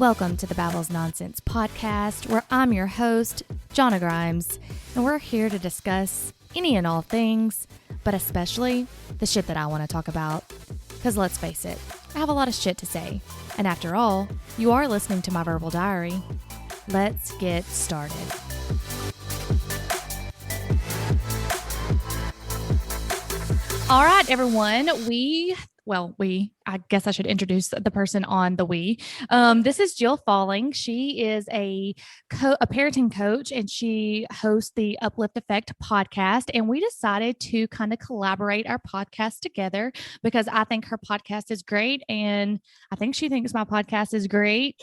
Welcome to the Babbles Nonsense podcast, where I'm your host, Jonna Grimes, and we're here to discuss any and all things, but especially the shit that I want to talk about. Because let's face it, I have a lot of shit to say. And after all, you are listening to my verbal diary. Let's get started. All right, everyone. I guess I should introduce the person on the we. This is Jill Falling. She is a parenting coach, and she hosts the Uplift Effect podcast. And we decided to kind of collaborate our podcast together because I think her podcast is great. And I think she thinks my podcast is great.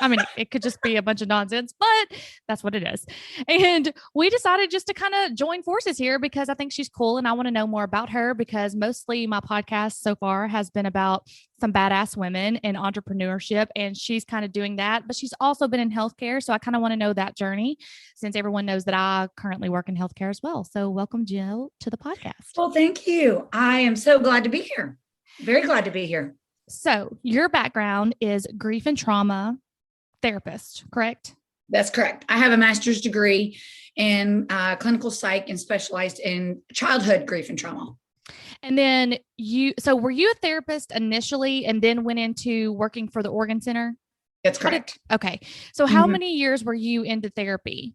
I mean, it could just be a bunch of nonsense, but that's what it is. And we decided just to kind of join forces here because I think she's cool and I want to know more about her, because mostly my podcast so far has been about some badass women and entrepreneurship, and she's kind of doing that, but she's also been in healthcare. So I kind of want to know that journey, since everyone knows that I currently work in healthcare as well. So welcome, Jill, to the podcast. Well, thank you. I am so glad to be here. Very glad to be here. So your background is grief and trauma therapist, correct? That's correct. I have a master's degree in clinical psych and specialized in childhood grief and trauma. And then were you a therapist initially and then went into working for the Organ Center? That's correct. Okay. So how many years were you into therapy?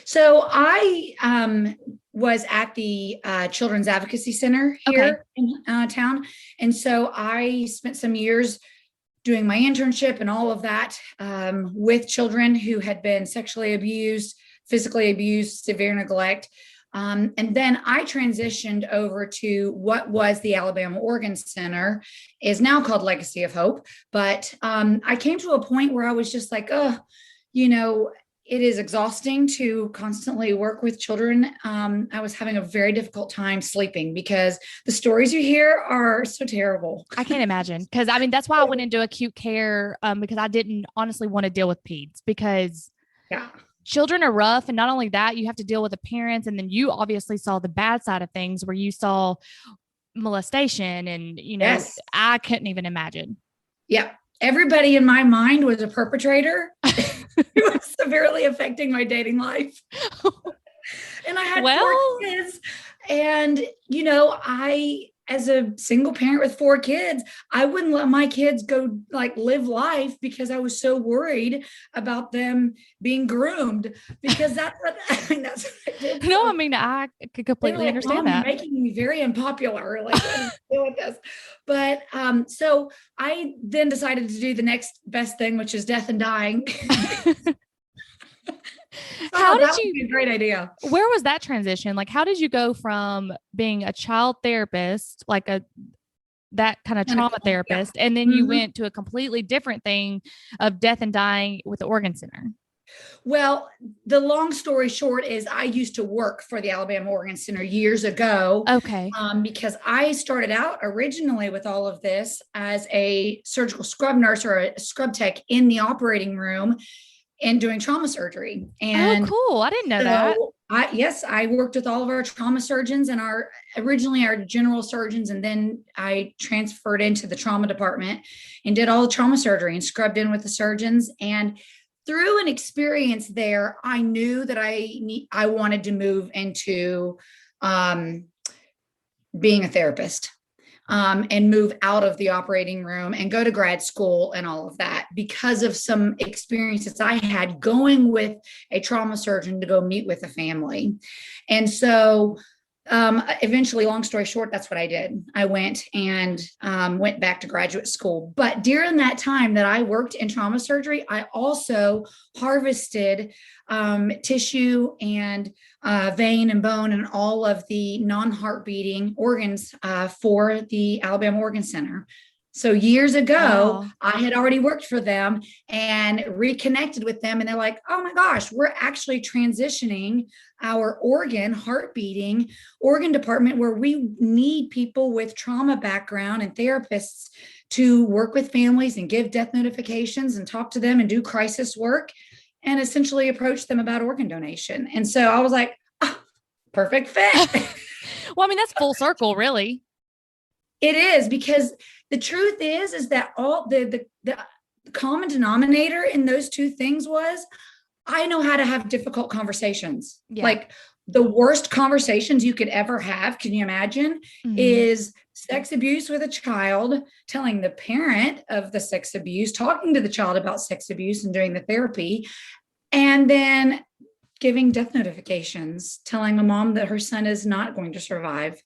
So I was at the Children's Advocacy Center here in town. And so I spent some years doing my internship and all of that with children who had been sexually abused, physically abused, severe neglect. And then I transitioned over to what was the Alabama Organ Center, is now called Legacy of Hope. But I came to a point where I was just like, it is exhausting to constantly work with children. I was having a very difficult time sleeping because the stories you hear are so terrible. I can't imagine. Because I mean, that's why I went into acute care, because I didn't honestly want to deal with peds, because children are rough. And not only that, you have to deal with the parents. And then you obviously saw the bad side of things where you saw molestation and, Yes. I couldn't even imagine. Yeah. Everybody in my mind was a perpetrator. It was severely affecting my dating life. And I had 4 kids. And, as a single parent with 4 kids, I wouldn't let my kids go live life because I was so worried about them being groomed, because that's what I did. No, I mean, I could completely understand that. You're making me very unpopular. What do you do with this? But so I then decided to do the next best thing, which is death and dying. How did that would be a great idea. Where was that transition? How did you go from being a child therapist, that kind of trauma therapist, and then you went to a completely different thing of death and dying with the Organ Center? Well, the long story short is I used to work for the Alabama Organ Center years ago. Okay. Because I started out originally with all of this as a surgical scrub nurse or a scrub tech in the operating room and doing trauma surgery. And cool. I didn't know that. I worked with all of our trauma surgeons and originally our general surgeons. And then I transferred into the trauma department and did all the trauma surgery and scrubbed in with the surgeons. And through an experience there, I knew that I wanted to move into being a therapist. And move out of the operating room and go to grad school and all of that, because of some experiences I had going with a trauma surgeon to go meet with a family. And so eventually, long story short, that's what I did. I went back to graduate school. But during that time that I worked in trauma surgery, I also harvested tissue and vein and bone and all of the non-heart beating organs for the Alabama Organ Center. So years ago, I had already worked for them and reconnected with them. And they're like, oh my gosh, we're actually transitioning our heart beating organ department, where we need people with trauma background and therapists to work with families and give death notifications and talk to them and do crisis work and essentially approach them about organ donation. And so I was like, perfect fit. Well, I mean, that's full circle, really. It is, because the truth is that all the common denominator in those two things was I know how to have difficult conversations. Yeah. Like the worst conversations you could ever have, can you imagine, is sex abuse with a child, telling the parent of the sex abuse, talking to the child about sex abuse and doing the therapy, and then giving death notifications, telling a mom that her son is not going to survive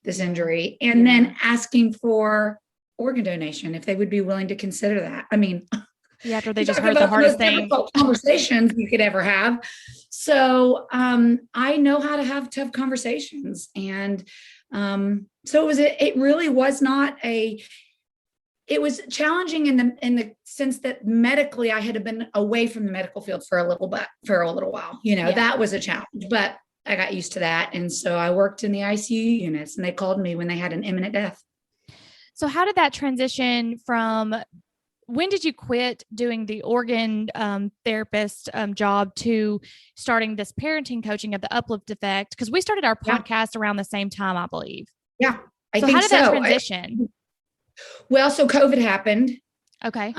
this injury, and then asking for organ donation if they would be willing to consider that. I mean, after they just heard the hardest thing. Conversations you could ever have. So I know how to have tough conversations. And so it really was not it was challenging in the sense that medically I had been away from the medical field for a little while, that was a challenge, but I got used to that. And so I worked in the ICU units, and they called me when they had an imminent death. So how did that transition from, when did you quit doing the organ therapist job to starting this parenting coaching at the Uplift Effect? Because we started our podcast around the same time, I believe. Yeah, I so think how did that transition? So COVID happened. Okay.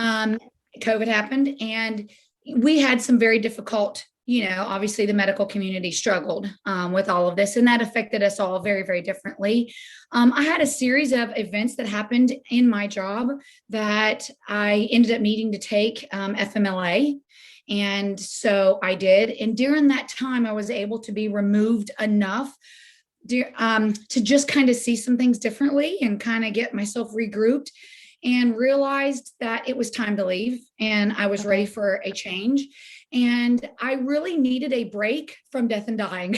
COVID happened, and we had some very difficult, obviously the medical community struggled with all of this, and that affected us all very, very differently. I had a series of events that happened in my job that I ended up needing to take FMLA. And so I did. And during that time, I was able to be removed enough to just kind of see some things differently and kind of get myself regrouped, and realized that it was time to leave, and I was ready for a change. And I really needed a break from death and dying.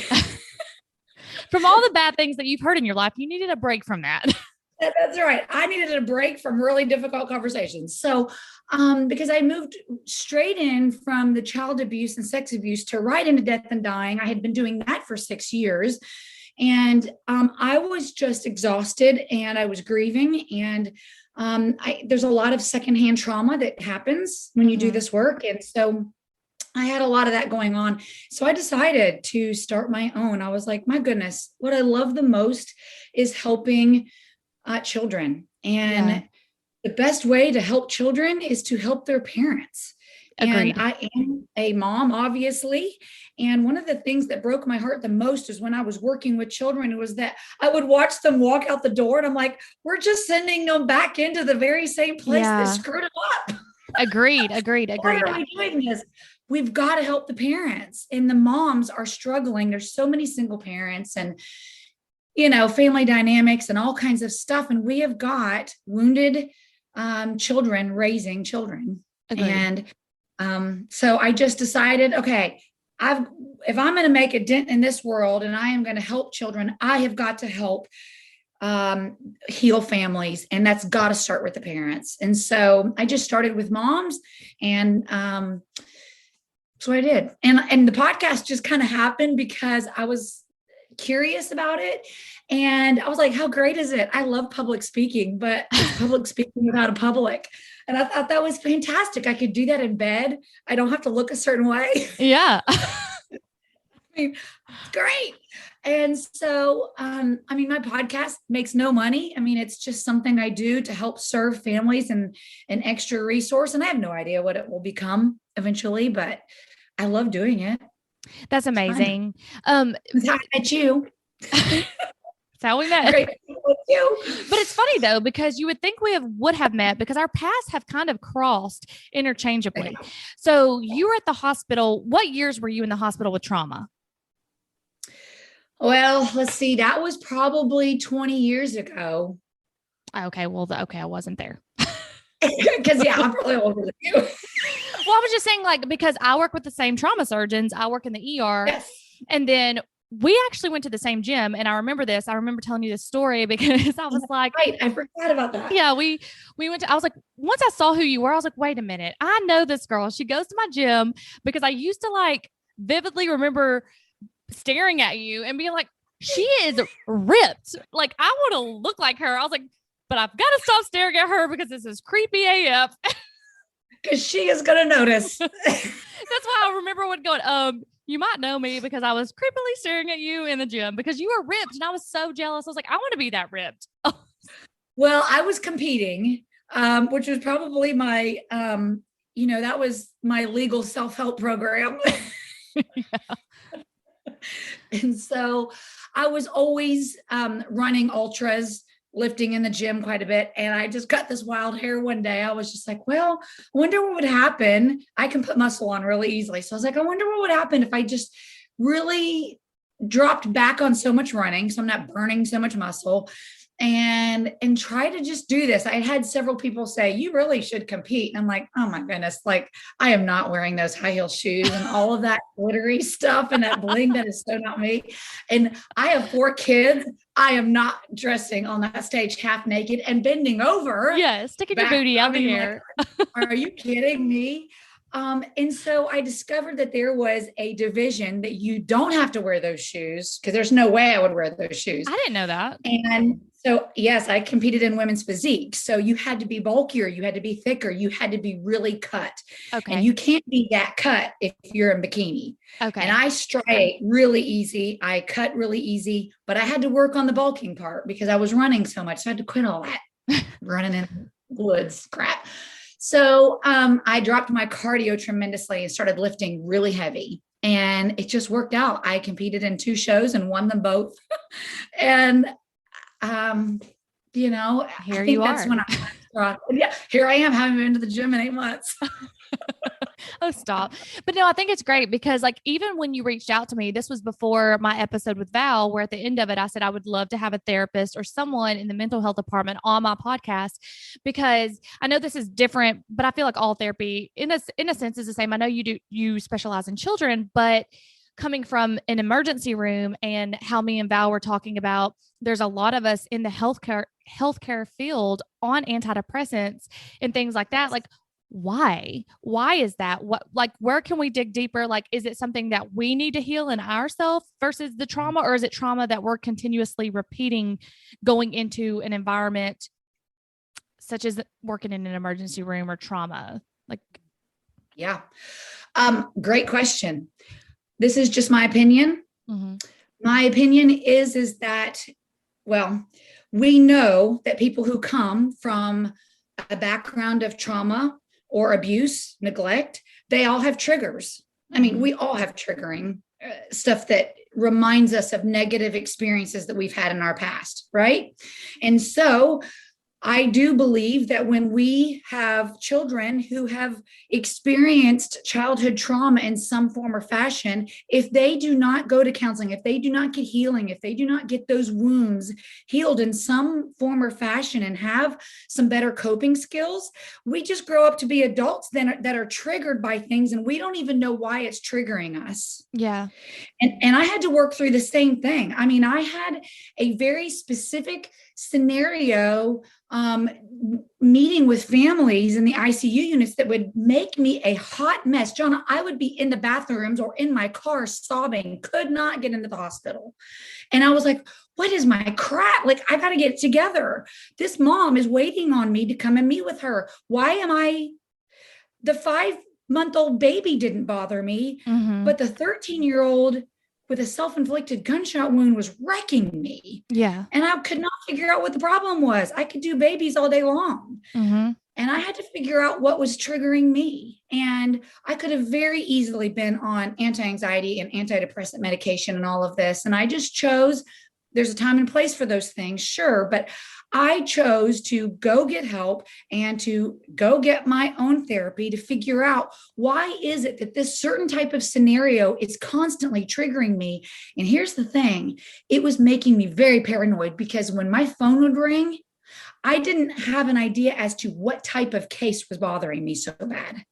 From all the bad things that you've heard in your life, you needed a break from that. That's right. I needed a break from really difficult conversations. So, because I moved straight in from the child abuse and sex abuse to right into death and dying, I had been doing that for 6 years. And I was just exhausted, and I was grieving. And there's a lot of secondhand trauma that happens when you do this work. And so I had a lot of that going on. So I decided to start my own. I was like, my goodness, what I love the most is helping children. And the best way to help children is to help their parents. Agreed. And I am a mom, obviously. And one of the things that broke my heart the most is when I was working with children, was that I would watch them walk out the door, and I'm like, we're just sending them back into the very same place that screwed them up. Agreed. Why are we doing this? We've got to help the parents, and the moms are struggling. There's so many single parents, and family dynamics and all kinds of stuff. And we have got wounded children raising children. Agreed. And so I just decided, okay, if I'm going to make a dent in this world and I am going to help children, I have got to help heal families, and that's got to start with the parents. And so I just started with moms, and so I did. And the podcast just kind of happened because I was curious about it. And I was like, how great is it? I love public speaking, but public speaking without a public. And I thought that was fantastic. I could do that in bed. I don't have to look a certain way. Yeah. I mean, it's great. And so, my podcast makes no money. I mean, it's just something I do to help serve families and an extra resource. And I have no idea what it will become eventually, but I love doing it. That's amazing. That's how I met you. That's how we met. Great. But it's funny though, because you would think we would have met, because our paths have kind of crossed interchangeably. So you were at the hospital. What years were you in the hospital with trauma? Well, let's see. That was probably 20 years ago. Okay. Well, I wasn't there. Because I'm probably older than you. Well, I was just saying, because I work with the same trauma surgeons. I work in the ER. Yes. And then we actually went to the same gym. And I remember this. I remember telling you this story because I was like, right, I forgot about that. Yeah, we went to, I was like, once I saw who you were, I was like, wait a minute. I know this girl. She goes to my gym, because I used to vividly remember staring at you and being like, she is ripped. I want to look like her. I was like, but I've got to stop staring at her because this is creepy AF. Because she is going to notice. That's why I remember going, you might know me because I was creepily staring at you in the gym because you were ripped. And I was so jealous. I was like, I want to be that ripped. Well, I was competing, which was probably my that was my legal self-help program. Yeah. And so I was always running ultras, lifting in the gym quite a bit. And I just got this wild hair one day. I was just like, well, I wonder what would happen. I can put muscle on really easily. So I was like, I wonder what would happen if I just really dropped back on so much running, so I'm not burning so much muscle, and try to just do this. I had several people say, you really should compete. And I'm like, oh my goodness, like I am not wearing those high heel shoes and all of that glittery stuff and that bling. That is so not me. And I have 4 kids. I am not dressing on that stage half naked and bending over. Yeah, sticking your booty out the air. Like, are you kidding me? And so I discovered that there was a division that you don't have to wear those shoes, because there's no way I would wear those shoes. I didn't know that. And so, yes, I competed in women's physique. So you had to be bulkier, you had to be thicker, you had to be really cut. Okay. And you can't be that cut if you're in bikini. Okay. And I striate really easy. I cut really easy, but I had to work on the bulking part because I was running so much. So I had to quit all that running in woods crap. So I dropped my cardio tremendously and started lifting really heavy. And it just worked out. I competed in 2 shows and won them both. And, here I think you that's are. when yeah, here I am, having been to the gym in 8 months. Oh, stop. But no, I think it's great because like, even when you reached out to me, this was before my episode with Val, where at the end of it, I said, I would love to have a therapist or someone in the mental health department on my podcast, because I know this is different, but I feel like all therapy in a sense is the same. I know you specialize in children, but coming from an emergency room and how me and Val were talking about, there's a lot of us in the healthcare field on antidepressants and things like that. Like, why is that? Where can we dig deeper? Like, is it something that we need to heal in ourselves versus the trauma, or is it trauma that we're continuously repeating going into an environment such as working in an emergency room or trauma? Like, Yeah. Great question. This is just my opinion. mm-hmm. My opinion is that, well, we know that people who come from a background of trauma or abuse, neglect, they all have triggers. I mean, we all have triggering stuff that reminds us of negative experiences that we've had in our past, right? And so I do believe that when we have children who have experienced childhood trauma in some form or fashion, if they do not go to counseling, if they do not get healing, if they do not get those wounds healed in some form or fashion and have some better coping skills, we just grow up to be adults that are triggered by things and we don't even know why it's triggering us. Yeah. And I had to work through the same thing. I mean, I had a very specific scenario meeting with families in the ICU units that would make me a hot mess. Jonna, I would be in the bathrooms or in my car sobbing, could not get into the hospital. And I was like, what is my crap? Like, I got to get it together. This mom is waiting on me to come and meet with her. Why am the 5-month-old baby didn't bother me, but the 13-year-old with a self-inflicted gunshot wound was wrecking me. Yeah. And I could not figure out what the problem was. I could do babies all day long. And I had to figure out what was triggering me. And I could have very easily been on anti-anxiety and antidepressant medication and all of this. And I just chose, there's a time and place for those things, sure. But I chose to go get help and to go get my own therapy to figure out, why is it that this certain type of scenario is constantly triggering me? And here's the thing, it was making me very paranoid, because when my phone would ring, I didn't have an idea as to what type of case was bothering me so bad.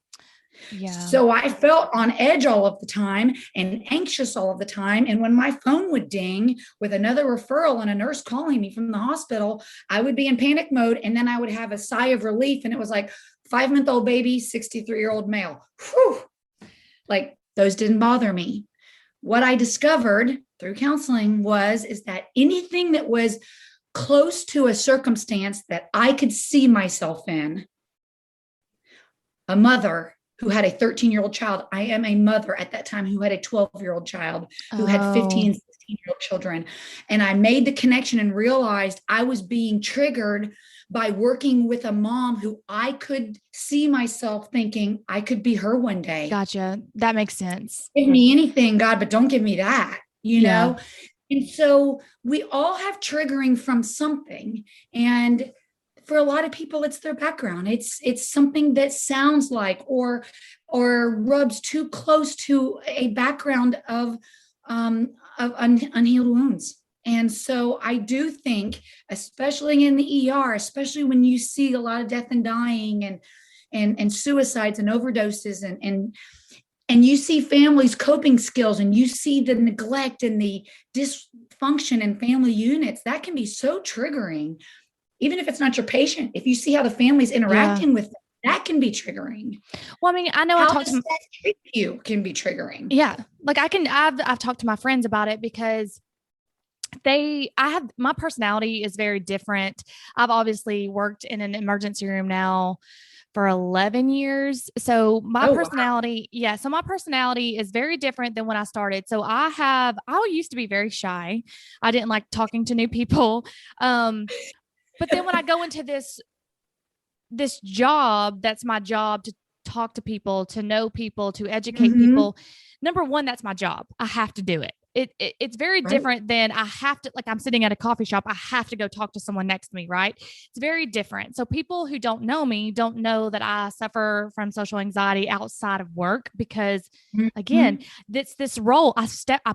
Yeah. So I felt on edge all of the time and anxious all of the time. And when my phone would ding with another referral and a nurse calling me from the hospital, I would be in panic mode. And then I would have a sigh of relief. And it was like, 5-month-old baby, 63-year-old male. Whew. Like, those didn't bother me. What I discovered through counseling is that anything that was close to a circumstance that I could see myself in, a mother who had a 13-year-old child. I am a mother at that time who had a 12-year-old child who had 15, 16 18-year-old children. And I made the connection and realized I was being triggered by working with a mom who I could see myself thinking I could be her one day. Gotcha. That makes sense. Give me anything, God, but don't give me that, Yeah. And so we all have triggering from something. And for a lot of people, it's their background. It's something that sounds like or rubs too close to a background of unhealed wounds. And so I do think, especially in the ER, especially when you see a lot of death and dying and suicides and overdoses and you see families coping skills and you see the neglect and the dysfunction in family units, that can be so triggering. Even if it's not your patient, if you see how the family's interacting with them, that can be triggering. Well, I mean, I know How I talked does to that treat you can be triggering. yeah, like I've talked to my friends about it because my personality is very different. I've obviously worked in an emergency room now for 11 years. So my personality, wow. Yeah. So my personality is very different than when I started. So I used to be very shy. I didn't like talking to new people. But then when I go into this job, that's my job to talk to people, to know people, to educate people. Number one, that's my job. I have to do it. It's very different than I have to, like I'm sitting at a coffee shop. I have to go talk to someone next to me, right? It's very different. So people who don't know me don't know that I suffer from social anxiety outside of work because again, this role, I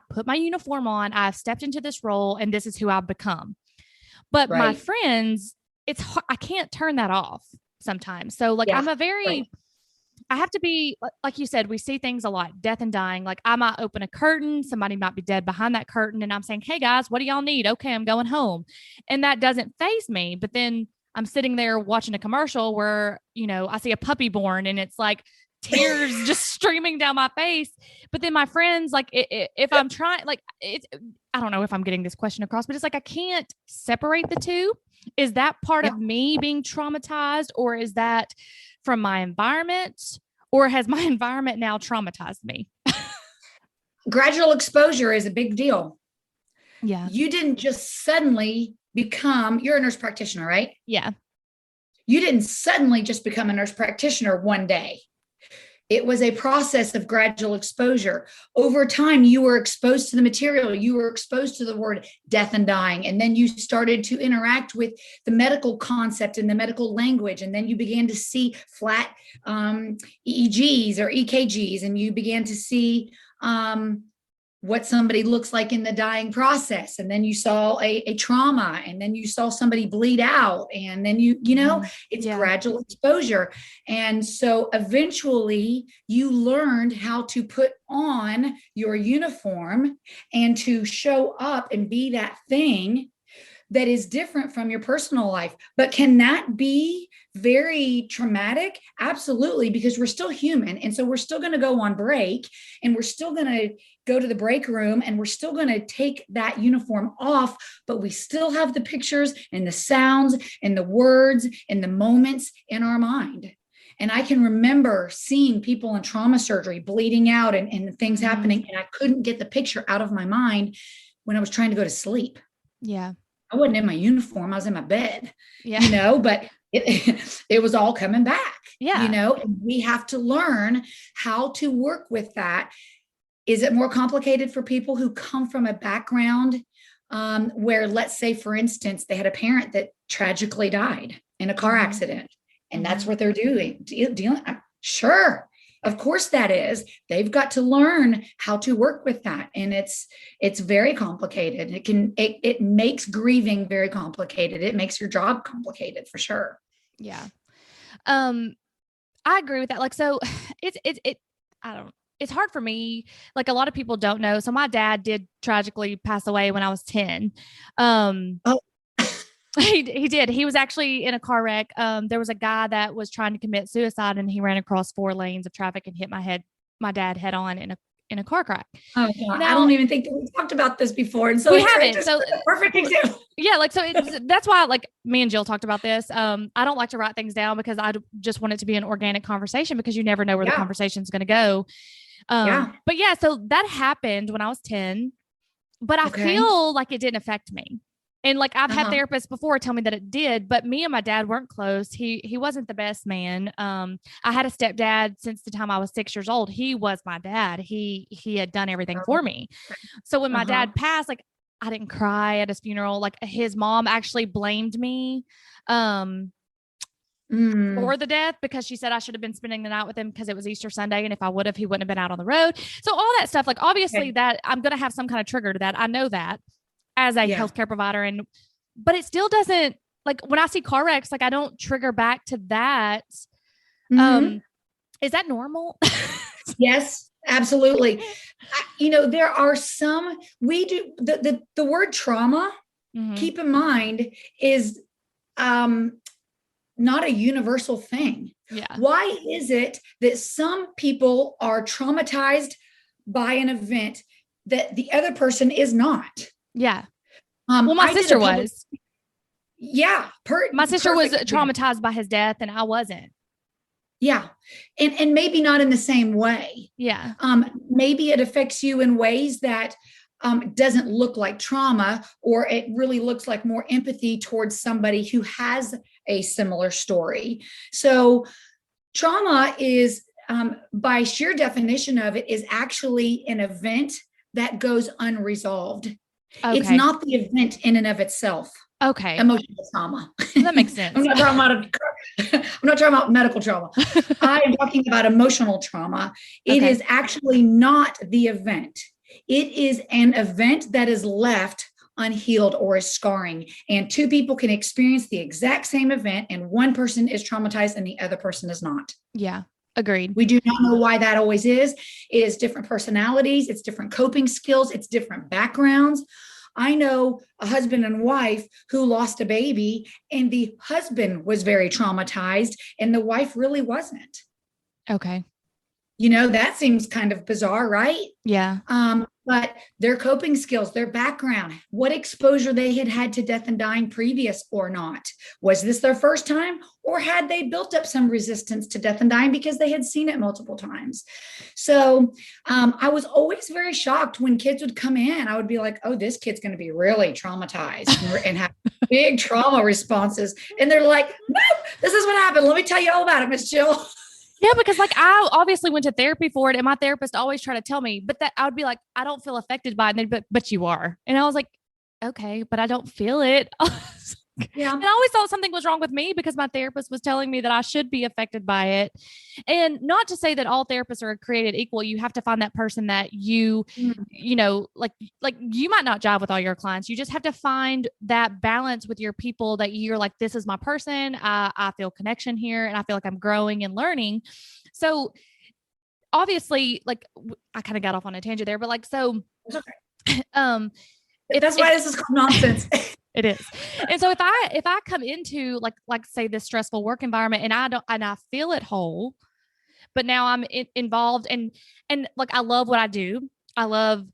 put my uniform on, I've stepped into this role and this is who I've become. But my friends, it's hard, I can't turn that off sometimes. So like I'm I have to be, like you said, we see things a lot, death and dying. Like I might open a curtain, somebody might be dead behind that curtain. And I'm saying, hey guys, what do y'all need? Okay, I'm going home. And that doesn't faze me. But then I'm sitting there watching a commercial where, I see a puppy born and it's like tears just streaming down my face. But then my friends, like if I'm trying, like I don't know if I'm getting this question across, but it's like, I can't separate the two. Is that part of me being traumatized, or is that from my environment, or has my environment now traumatized me? Gradual exposure is a big deal. Yeah. You didn't just suddenly you're a nurse practitioner, right? Yeah. You didn't suddenly just become a nurse practitioner one day. It was a process of gradual exposure. Over time, you were exposed to the material. You were exposed to the word death and dying. And then you started to interact with the medical concept and the medical language. And then you began to see flat EEGs or EKGs. And you began to see what somebody looks like in the dying process. And then you saw a trauma, and then you saw somebody bleed out. And then it's gradual exposure. And so eventually you learned how to put on your uniform and to show up and be that thing that is different from your personal life. But can that be very traumatic? Absolutely, because we're still human. And so we're still going to go on break, and we're still going to go to the break room, and we're still going to take that uniform off, but we still have the pictures and the sounds and the words and the moments in our mind. And I can remember seeing people in trauma surgery bleeding out and things happening, and I couldn't get the picture out of my mind when I was trying to go to sleep. Yeah. I wasn't in my uniform. I was in my bed, yeah. But it was all coming back, yeah. And we have to learn how to work with that. Is it more complicated for people who come from a background where, let's say, for instance, they had a parent that tragically died in a car accident, and that's what they're dealing? Sure. Of course that is. They've got to learn how to work with that. And it's very complicated. It makes grieving very complicated. It makes your job complicated for sure. Yeah. I agree with that. Like, so it's hard for me. Like, a lot of people don't know. So my dad did tragically pass away when I was 10. He did. He was actually in a car wreck. There was a guy that was trying to commit suicide, and he ran across 4 lanes of traffic and hit my dad head on in a car crash. Oh, God. Now, I don't even think that we talked about this before. And so we haven't. So perfect example. Yeah. Like, so that's why, like, me and Jill talked about this. I don't like to write things down because I just want it to be an organic conversation, because you never know where the conversation is going to go. But yeah, so that happened when I was 10. but I Okay. feel like it didn't affect me. And like I've had Uh-huh. therapists before tell me that it did, but me and my dad weren't close. He wasn't the best man. I had a stepdad since the time I was 6 years old. He was my dad. He had done everything Oh, for me. So when my uh-huh. dad passed, like I didn't cry at his funeral. Like his mom actually blamed me um Mm, for the death because she said I should have been spending the night with him because it was Easter Sunday. And if I would have, he wouldn't have been out on the road. So all that stuff, like obviously okay. that I'm going to have some kind of trigger to that. I know that as a Yeah. healthcare provider. But it still doesn't, like when I see car wrecks, like I don't trigger back to that. Mm-hmm. Um, is that normal? Yes, absolutely. There are some, we do the word trauma, Mm-hmm. keep in mind, is um not a universal thing. Yeah. Why is it that some people are traumatized by an event that the other person is not? Yeah. Well, my I did a sister public, was. yeah, My sister was perfect example. traumatized by his death, and I wasn't. Yeah. And maybe not in the same way. Yeah. Maybe it affects you in ways that doesn't look like trauma, or it really looks like more empathy towards somebody who has a similar story. So trauma is, by sheer definition of it, is actually an event that goes unresolved. It's Okay. not the event in and of itself. Okay. Emotional trauma. That makes I'm sense. not talking about I'm not talking about medical trauma. I'm talking about emotional trauma. It Okay. is actually not the event. It is an event that is left unhealed or is scarring. And two people can experience the exact same event, and one person is traumatized and the other person is not. Yeah. Agreed. We do not know why that always is. It is different personalities, it's different coping skills, it's different backgrounds. I know a husband and wife who lost a baby, and the husband was very traumatized, and the wife really wasn't. Okay. That seems kind of bizarre, right? Yeah. But their coping skills, their background, what exposure they had had to death and dying previous or not. Was this their first time, or had they built up some resistance to death and dying because they had seen it multiple times? So I was always very shocked when kids would come in. I would be like, oh, this kid's going to be really traumatized and have big trauma responses. And they're like, nope, this is what happened. Let me tell you all about it, Miss Jill. Yeah, because like I obviously went to therapy for it, and my therapist always tried to tell me, but that I would be like, I don't feel affected by it. And they'd be like, but you are. And I was like, okay, but I don't feel it. Yeah. And I always thought something was wrong with me because my therapist was telling me that I should be affected by it. And not to say that all therapists are created equal. You have to find that person that like you might not jive with all your clients. You just have to find that balance with your people that you're like, this is my person. I feel connection here, and I feel like I'm growing and learning. So obviously, like I kind of got off on a tangent there, but like, so, um, That's if why this is called nonsense. it is. And so if I come into like say this stressful work environment and I feel it whole, but now I'm involved and like I love what I do. I love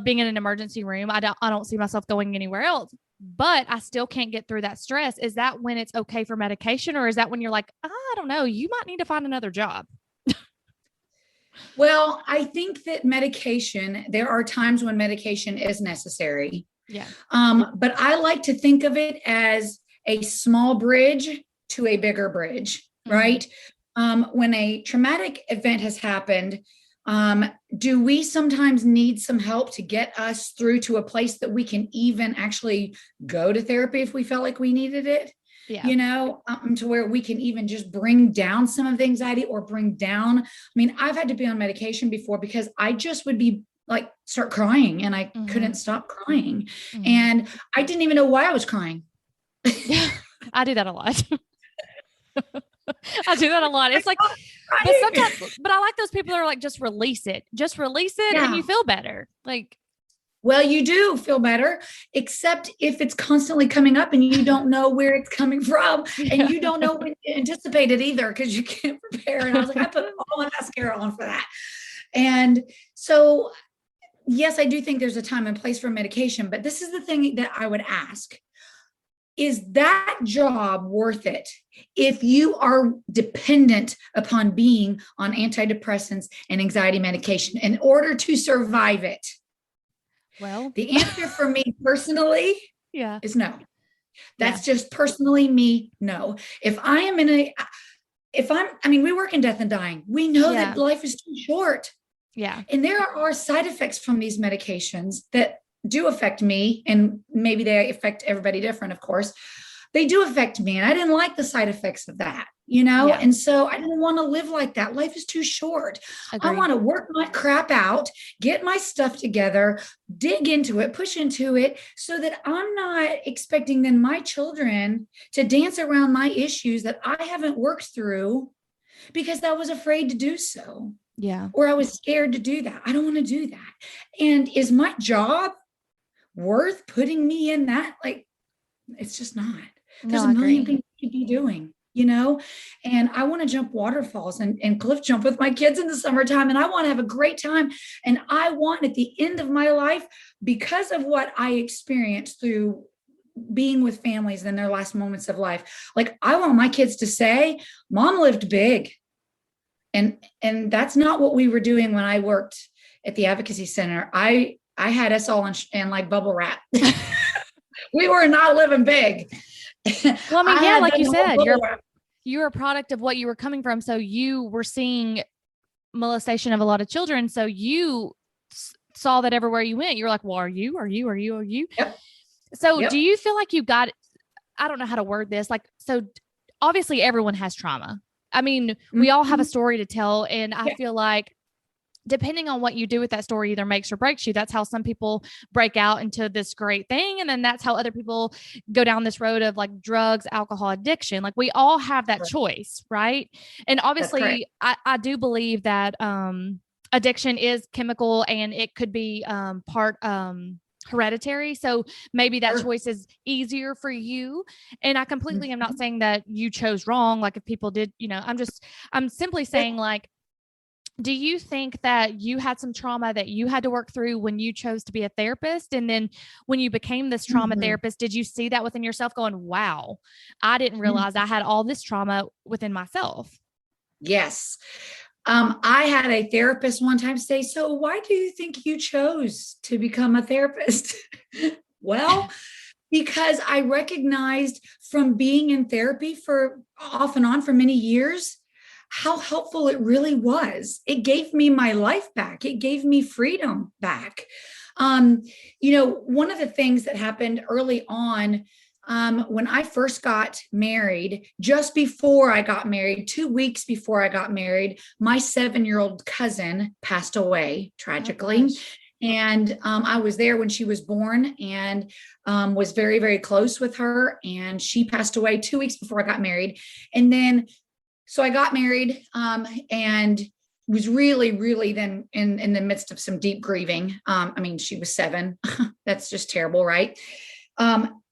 being in an emergency room. I don't see myself going anywhere else, but I still can't get through that stress. Is that when it's okay for medication, or is that when you're like, I don't know, you might need to find another job? Well, I think that there are times when medication is necessary. Yeah. But I like to think of it as a small bridge to a bigger bridge, Mm-hmm. right? When a traumatic event has happened, do we sometimes need some help to get us through to a place that we can even actually go to therapy if we felt like we needed it? Yeah. To where we can even just bring down some of the anxiety or bring down. I mean, I've had to be on medication before because I just would be like, start crying and I Mm-hmm. couldn't stop crying. Mm-hmm. And I didn't even know why I was crying. Yeah. I do that a lot. I do that a lot. It's like, but Crying. sometimes, but I like those people that are like, just release it, and Yeah. you feel better. Like, Well, you do feel better, except if it's constantly coming up and you don't know where it's coming from, and yeah. you don't know when to anticipate it either because you can't prepare. And I was like, I put all my mascara on for that. And so, yes, I do think there's a time and place for medication, but this is the thing that I would ask. Is that job worth it if you are dependent upon being on antidepressants and anxiety medication in order to survive it? Well, The answer for me personally yeah. is no. Yeah. That's just personally me. No. If I am in a, if I'm, I mean, we work in death and dying. We know that Yeah. life is too short. Yeah. And there are side effects from these medications that do affect me. And maybe they affect everybody different, of course. They do affect me. And I didn't like the side effects of that, Yeah. And so I didn't want to live like that. Life is too short. I Agree. want to work my crap out, get my stuff together, dig into it, push into it so that I'm not expecting then my children to dance around my issues that I haven't worked through because I was afraid to do so Yeah. or I was scared to do that. I don't want to do that. And is my job worth putting me in that? Like, it's just not. No, There's a I million agree. things you could be doing, And I want to jump waterfalls and cliff jump with my kids in the summertime. And I want to have a great time. And I want at the end of my life, because of what I experienced through being with families in their last moments of life, like I want my kids to say, Mom lived big. And that's not what we were doing when I worked at the advocacy center. I had us all in like bubble wrap. We were not living big. Well, I mean, I yeah, had like them you all said, bubble wrap. you're a product of what you were coming from. So you were seeing molestation of a lot of children. So you saw that everywhere you went. You were like, well, are you? Are you? Are you? Are you? Yep. So do Yep. you feel like you got, I don't know how to word this. Like, so obviously everyone has trauma. I mean, we all have a Mhm. story to tell. And I Yeah. feel like depending on what you do with that story either makes or breaks you. That's how some people break out into this great thing. And then that's how other people go down this road of like drugs, alcohol addiction. Like we all have that choice, right? And That's correct. obviously I do believe that addiction is chemical and it could be part hereditary. So maybe that Sure. choice is easier for you. And I completely am not Mhm. saying that you chose wrong. Like if people did, I'm simply Yeah. saying like, do you think that you had some trauma that you had to work through when you chose to be a therapist? And then when you became this trauma Mhm. therapist, did you see that within yourself going, wow, I didn't realize Mhm. I had all this trauma within myself? Yes. I had a therapist one time say, so why do you think you chose to become a therapist? Well, because I recognized from being in therapy for off and on for many years how helpful it really was. It gave me my life back. It gave me freedom back. Um, one of the things that happened early on when I first got married, just before I got married, 2 weeks before I got married, my 7-year-old cousin passed away Oh tragically. gosh. And I was there when she was born and was very, very close with her. And she passed away 2 weeks before I got married. And then, so I got married and was really, really then in the midst of some deep grieving. I mean, she was 7. That's just terrible, right?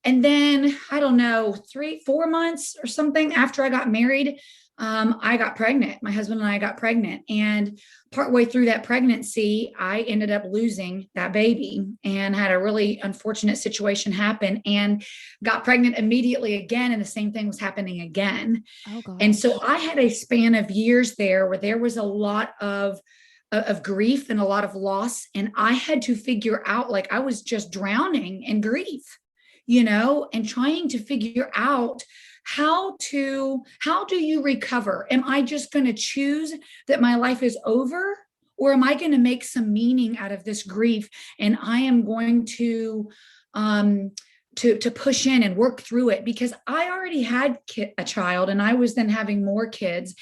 And then I don't know, 3, 4 months or something after I got married, I got pregnant. My husband and I got pregnant. And partway through that pregnancy, I ended up losing that baby and had a really unfortunate situation happen and got pregnant immediately again. And the same thing was happening again. Oh And so gosh. I had a span of years there where there was a lot of grief and a lot of loss. And I had to figure out, like, I was just drowning in grief, and trying to figure out how do you recover? Am I just going to choose that my life is over? Or am I going to make some meaning out of this grief? And I am going um, to push in and work through it because I already had a child and I was then having more kids.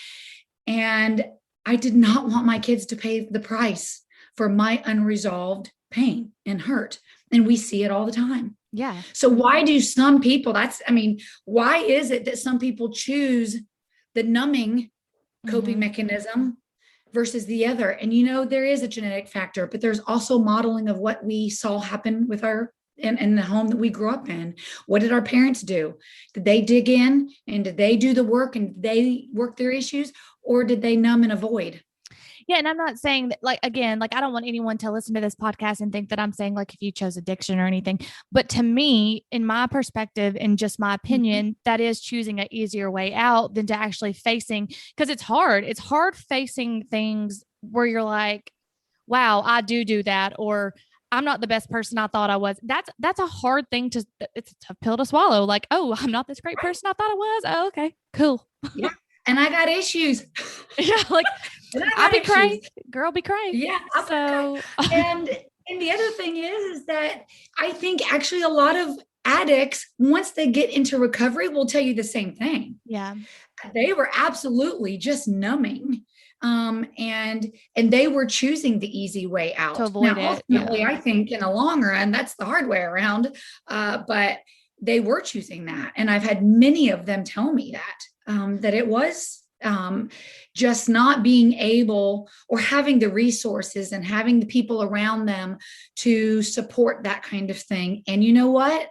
And I did not want my kids to pay the price for my unresolved pain and hurt. And we see it all the time. Yeah. So why do some people, why is it that some people choose the numbing coping Mm-hmm. mechanism versus the other? And there is a genetic factor, but there's also modeling of what we saw happen with our in the home that we grew up in. What did our parents do? Did they dig in and did they do the work and did they work their issues, or did they numb and avoid? Yeah. And I'm not saying that, like, again, like, I don't want anyone to listen to this podcast and think that I'm saying, like, if you chose addiction or anything. But to me, in my perspective, and just my Mhm. opinion, that is choosing an easier way out than to actually facing, because it's hard. It's hard facing things where you're like, wow, I do that. Or I'm not the best person I thought I was. That's a hard thing it's a tough pill to swallow. Like, oh, I'm not this great Right. person I thought I was. Oh, okay, cool. Yeah. And I got issues. Yeah, like And I I got be issues. cray, girl be cray. Yeah. Okay. So And the other thing is that I think actually a lot of addicts, once they get into recovery, will tell you the same thing. yeah, They were absolutely just numbing. And they were choosing the easy way to out. avoid Now, it. ultimately, I think in the long run, that's the hard way around. But they were choosing that. And I've had many of them tell me that it was just not being able or having the resources and having the people around them to support that kind of thing. And you know what?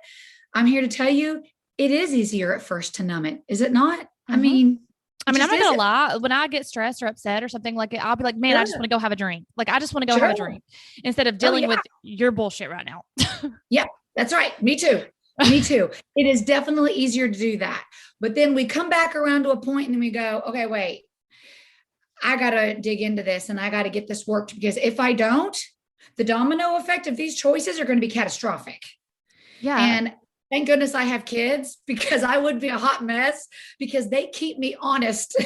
I'm here to tell you, it is easier at first to numb it. Is it not? I Mm-hmm. mean, I it mean, I'm just not gonna isn't. lie. When I get stressed or upset or something like it, I'll be like, man, I just Sure. want to go have a drink. Like, I just want to go have a Sure. drink instead of Oh, dealing yeah. with your bullshit right now. Yeah, that's right. Me too. Me too. It is definitely easier to do that. But then we come back around to a point and then we go, okay, wait, I got to dig into this and I got to get this worked because if I don't, the domino effect of these choices are going to be catastrophic. Yeah. And thank goodness I have kids because I would be a hot mess because they keep me honest.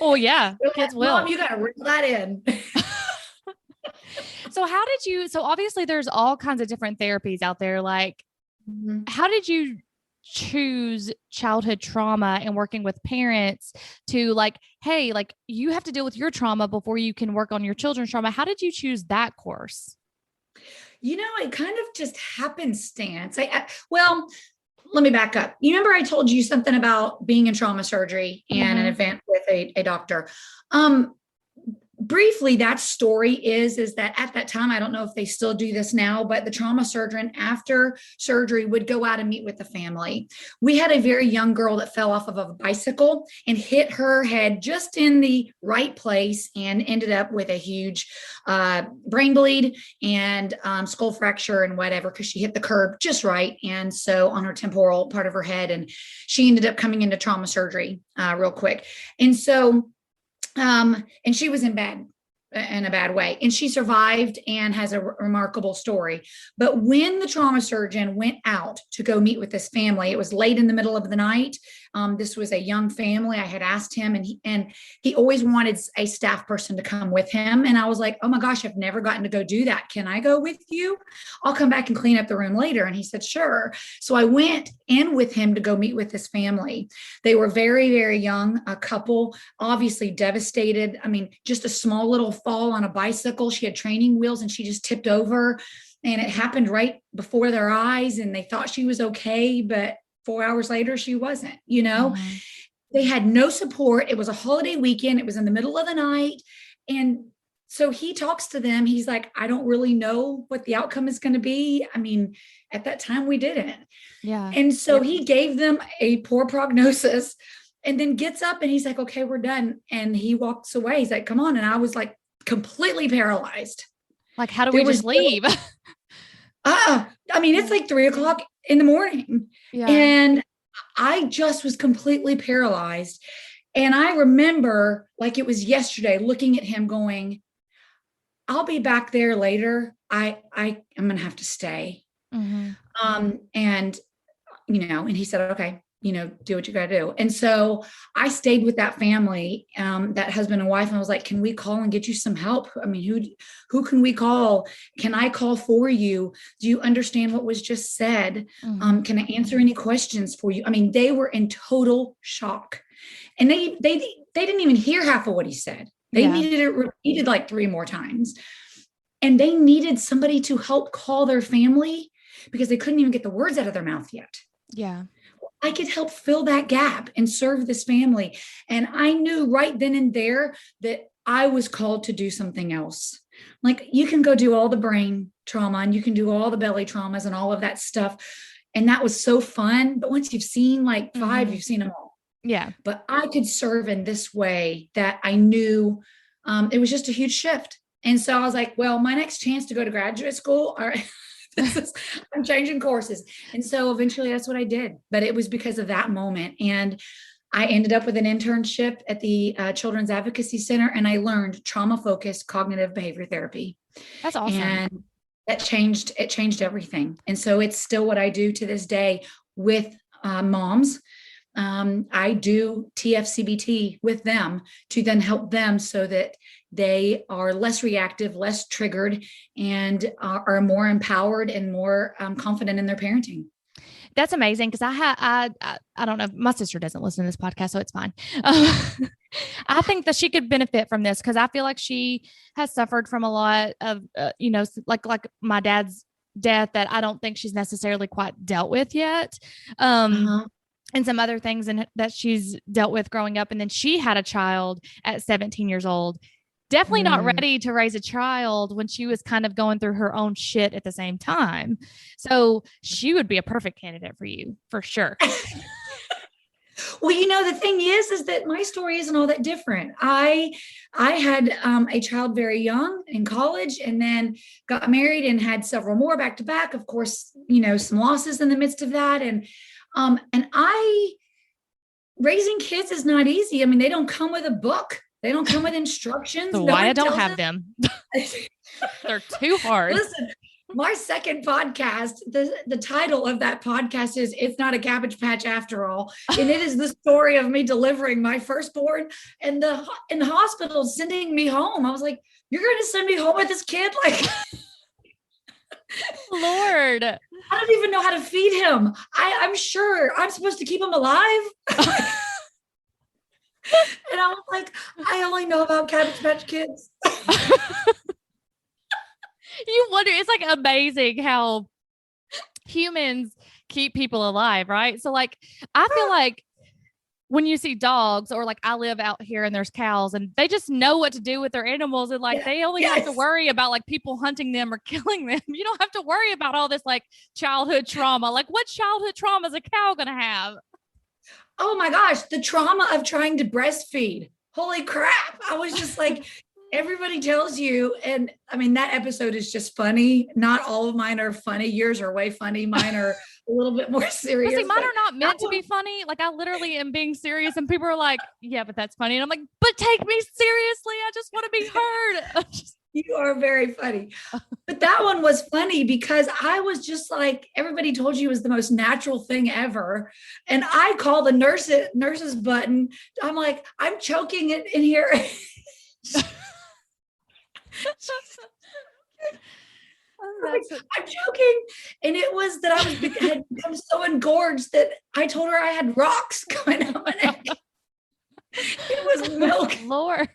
Oh yeah, They're like, kids Mom, will. you got to reel that in. So how did you, so obviously there's all kinds of different therapies out there. Like, Mhm. how did you choose childhood trauma and working with parents to like, hey, like you have to deal with your trauma before you can work on your children's trauma? How did you choose that course? It kind of just happenstance. Well, let me back up. You remember I told you something about being in trauma surgery and an Mm-hmm. event with a doctor. Um, Briefly, that story is that at that time, I don't know if they still do this now, but the trauma surgeon after surgery would go out and meet with the family. We had a very young girl that fell off of a bicycle and hit her head just in the right place and ended up with a huge brain bleed and skull fracture and whatever because she hit the curb just right, and so on her temporal part of her head, and she ended up coming into trauma surgery real quick. And so and she was in a bad way, and she survived and has a remarkable story. But when the trauma surgeon went out to go meet with this family, it was late in the middle of the night. This was a young family. I had asked him, and he always wanted a staff person to come with him, and I was like, oh my gosh, I've never gotten to go do that. Can I go with you? I'll come back and clean up the room later. And he said sure. So I went in with him to go meet with this family. They were very, very young, a couple, obviously devastated. I mean, just a small little fall on a bicycle. She had training wheels and she just tipped over, and it happened right before their eyes, and they thought she was okay, but 4 hours later she wasn't. Mm-hmm. They had no support. It was a holiday weekend. It was in the middle of the night. And so he talks to them. He's like, I don't really know what the outcome is going to be. I mean, at that time we didn't. Yeah. And so he gave them a poor prognosis and then gets up and he's like, okay, we're done. And he walks away. He's like, come on. And I was like completely paralyzed. Like, how do we There just was no, leave? I mean, it's like 3 o'clock in the morning. Yeah. And I just was completely paralyzed. And I remember like it was yesterday looking at him going, I'll be back there later. I am going to have to stay. Mm-hmm. And and he said, okay, do what you got to do. And so I stayed with that family, that husband and wife. And I was like, can we call and get you some help? I mean, who can we call? Can I call for you? Do you understand what was just said? Mm-hmm. Can I answer any questions for you? I mean, they were in total shock, and they didn't even hear half of what he said. They Yeah. needed it repeated like 3 more times. And they needed somebody to help call their family because they couldn't even get the words out of their mouth yet. Yeah. I could help fill that gap and serve this family. And I knew right then and there that I was called to do something else. Like you can go do all the brain trauma and you can do all the belly traumas and all of that stuff. And that was so fun. But once you've seen like 5, Mm-hmm. you've seen them all. Yeah. But I could serve in this way that I knew it was just a huge shift. And so I was like, well, my next chance to go to graduate school, all right, I'm changing courses. And so eventually that's what I did. But it was because of that moment. And I ended up with an internship at the Children's Advocacy Center, and I learned trauma-focused cognitive behavior therapy. That's awesome. And it changed everything. And so it's still what I do to this day with moms. I do TFCBT with them to then help them so that they are less reactive, less triggered, and are more empowered and more confident in their parenting. That's amazing because I don't know. My sister doesn't listen to this podcast, so it's fine. I think that she could benefit from this because I feel like she has suffered from a lot of, like my dad's death that I don't think she's necessarily quite dealt with yet. Uh-huh. And some other things that she's dealt with growing up. And then she had a child at 17 years old. Definitely not ready to raise a child when she was kind of going through her own shit at the same time. So she would be a perfect candidate for you, for sure. Well, the thing is that my story isn't all that different. I had a child very young in college, and then got married and had several more back to back. Of course, some losses in the midst of that, and raising kids is not easy. I mean, they don't come with a book. They don't come with instructions. So why I don't have them? They're too hard. Listen, my second podcast, the title of that podcast is "It's Not a Cabbage Patch After All," and it is the story of me delivering my firstborn and in the hospital sending me home. I was like, "You're going to send me home with this kid?" Like, Lord, I don't even know how to feed him. I'm sure I'm supposed to keep him alive. And I was like, I only know about Cabbage Patch Kids. You wonder, it's like amazing how humans keep people alive, right? So like, I feel like when you see dogs, or like I live out here and there's cows and they just know what to do with their animals, and like they only have to worry about like people hunting them or killing them. You don't have to worry about all this like childhood trauma. Like, what childhood trauma is a cow gonna have? Oh my gosh, the trauma of trying to breastfeed. Holy crap. I was just like, everybody tells you. And I mean, that episode is just funny. Not all of mine are funny. Yours are way funny. Mine are a little bit more serious. See, mine are not meant to be funny. Like, I literally am being serious, and people are like, yeah, but that's funny. And I'm like, but take me seriously. I just want to be heard. You are very funny. But that one was funny because I was just like, everybody told you it was the most natural thing ever. And I call the nurse's button. I'm like, I'm choking it in here. I'm joking. And it was that I had become so engorged that I told her I had rocks coming out my neck. It was milk. Lord.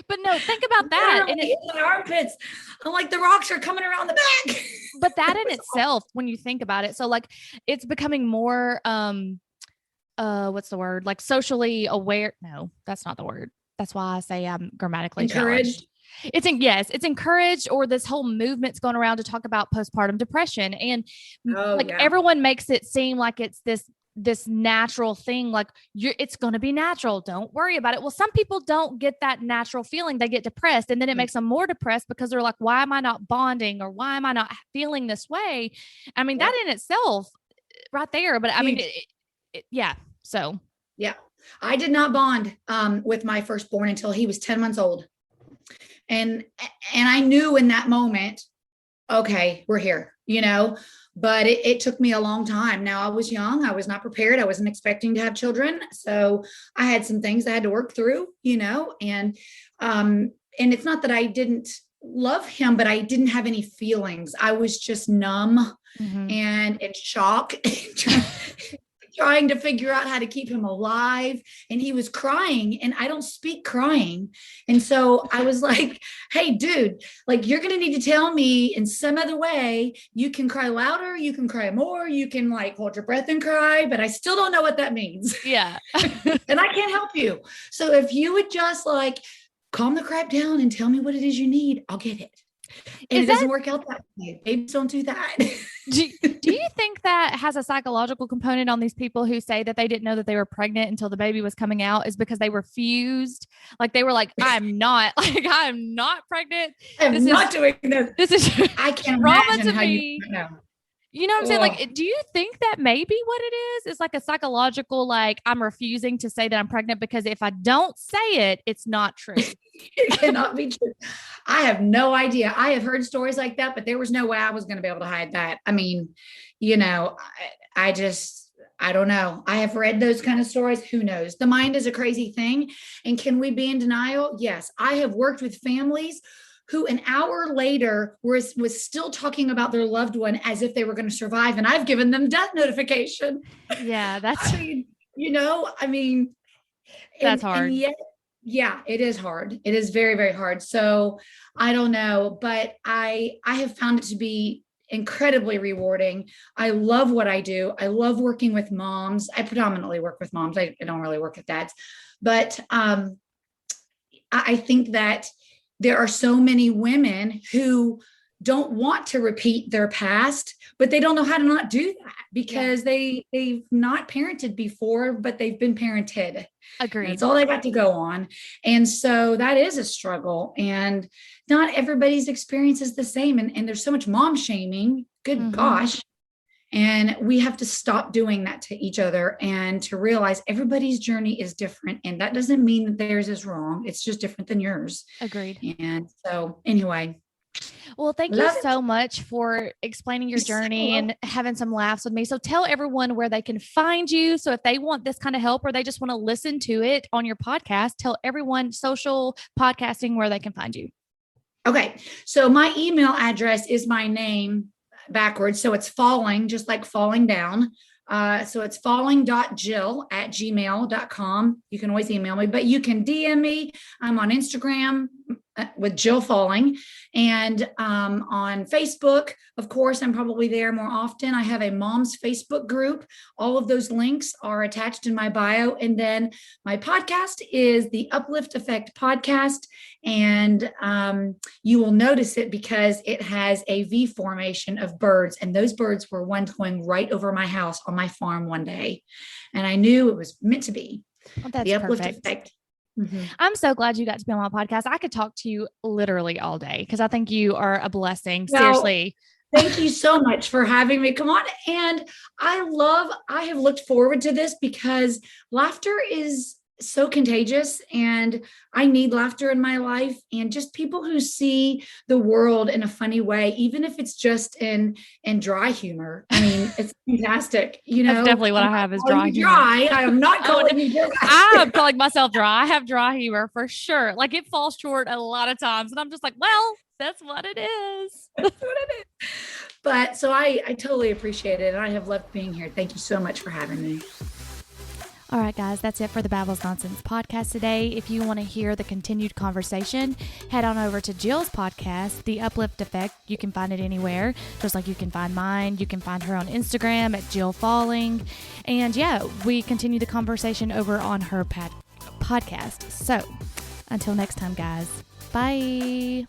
But no, think about that. And in my armpits, I'm like, the rocks are coming around the back. But that in itself, when you think about it, so like it's becoming more, what's the word? Like socially aware. No, that's not the word. That's why I say I'm grammatically encouraged. Challenged. It's encouraged, or this whole movement's going around to talk about postpartum depression. And everyone makes it seem like it's this natural thing, like it's going to be natural. Don't worry about it. Well, some people don't get that natural feeling. They get depressed, and then it makes them more depressed because they're like, why am I not bonding, or why am I not feeling this way? I mean, that in itself right there, but I mean, So yeah, I did not bond with my firstborn until he was 10 months old. And I knew in that moment, okay, we're here, but it took me a long time. Now, I was young. I was not prepared. I wasn't expecting to have children. So I had some things I had to work through, and it's not that I didn't love him, but I didn't have any feelings. I was just numb and in shock, trying to figure out how to keep him alive. And he was crying, and I don't speak crying. And so I was like, hey, dude, like, you're going to need to tell me in some other way. You can cry louder. You can cry more. You can like hold your breath and cry, but I still don't know what that means. Yeah. And I can't help you. So if you would just like calm the crap down and tell me what it is you need, I'll get it. And it doesn't work out that way. Babies don't do that. Do you think that has a psychological component on these people who say that they didn't know that they were pregnant until the baby was coming out, is because they refused? Like they were like, I'm not pregnant. I'm not doing this. This is I can't trauma imagine to how me. you know. You know what I'm saying? Ugh. Like, do you think that maybe what it is? It's like a psychological, like, I'm refusing to say that I'm pregnant because if I don't say it, it's not true. It cannot be true. I have no idea. I have heard stories like that, but there was no way I was going to be able to hide that. I mean, you know, I just, I don't know. I have read those kind of stories. Who knows? The mind is a crazy thing. And can we be in denial? Yes. I have worked with families who an hour later was still talking about their loved one as if they were going to survive. And I've given them death notification. Yeah, that's I mean, you know, I mean, that's and hard. yet, yeah, it is hard. It is very, very hard. So I don't know, but I have found it to be incredibly rewarding. I love what I do. I love working with moms. I predominantly work with moms. I don't really work with dads, but I think that there are so many women who don't want to repeat their past, but they don't know how to not do that because they've not parented before, but they've been parented. And Agreed. that's all they got to go on. And so that is a struggle. And not everybody's experience is the same. And there's so much mom shaming. Good gosh. And we have to stop doing that to each other and to realize everybody's journey is different. And that doesn't mean that theirs is wrong. It's just different than yours. Agreed. And so, anyway. Well, thank you so much for explaining your journey and having some laughs with me. So tell everyone where they can find you. So if they want this kind of help or they just want to listen to it on your podcast, tell everyone social podcasting where they can find you. Okay. So my email address is my name backwards. So it's falling, just like falling down. So it's falling.jill@gmail.com. You can always email me, but you can DM me. I'm on Instagram with Jill Falling, and on Facebook, of course, I'm probably there more often. I have a mom's Facebook group. All of those links are attached in my bio. And then my podcast is the Uplift Effect podcast. And you will notice it because it has a V formation of birds. And those birds were ones going right over my house on my farm one day. And I knew it was meant to be. Well, that's the Uplift perfect. Effect. I'm so glad you got to be on my podcast. I could talk to you literally all day because I think you are a blessing. Seriously. Thank you so much for having me. Come on. And I have looked forward to this because laughter is so contagious and I need laughter in my life, and just people who see the world in a funny way, even if it's just in dry humor. I mean, it's fantastic. You know, that's definitely what I have is dry humor. I am not calling you dry. I'm calling myself dry. I have dry humor for sure. Like it falls short a lot of times. And I'm just like, well, that's what it is. That's what it is. But so I totally appreciate it. And I have loved being here. Thank you so much for having me. All right, guys, that's it for the Babbles Nonsense podcast today. If you want to hear the continued conversation, head on over to Jill's podcast, The Uplift Effect. You can find it anywhere, just like you can find mine. You can find her on Instagram at Jill Falling. And yeah, we continue the conversation over on her podcast. So until next time, guys, bye.